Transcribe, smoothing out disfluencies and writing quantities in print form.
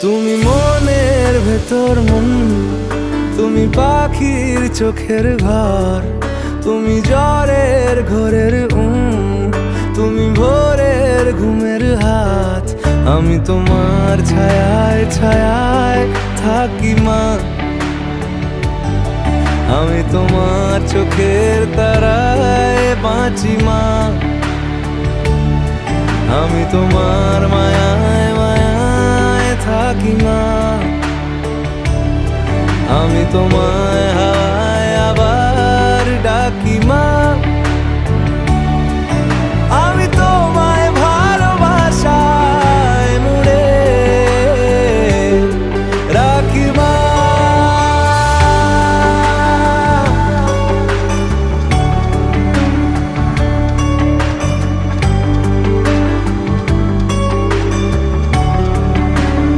তুমি মনের ভেতর মন, তুমি পাখির চোখের ঘর, তুমি জ্বরের ঘরের তুমি ভোরের ঘুমের হাত। আমি তোমার ছায়ায় ছায়ায় থাকি মা, আমি তোমার চোখের তারায় বাঁচি মা, আমি তোমার মায়ায় মায়ায় থাকি মা, আমি তোমায় হাওয়ায় আবার ডাকি মা।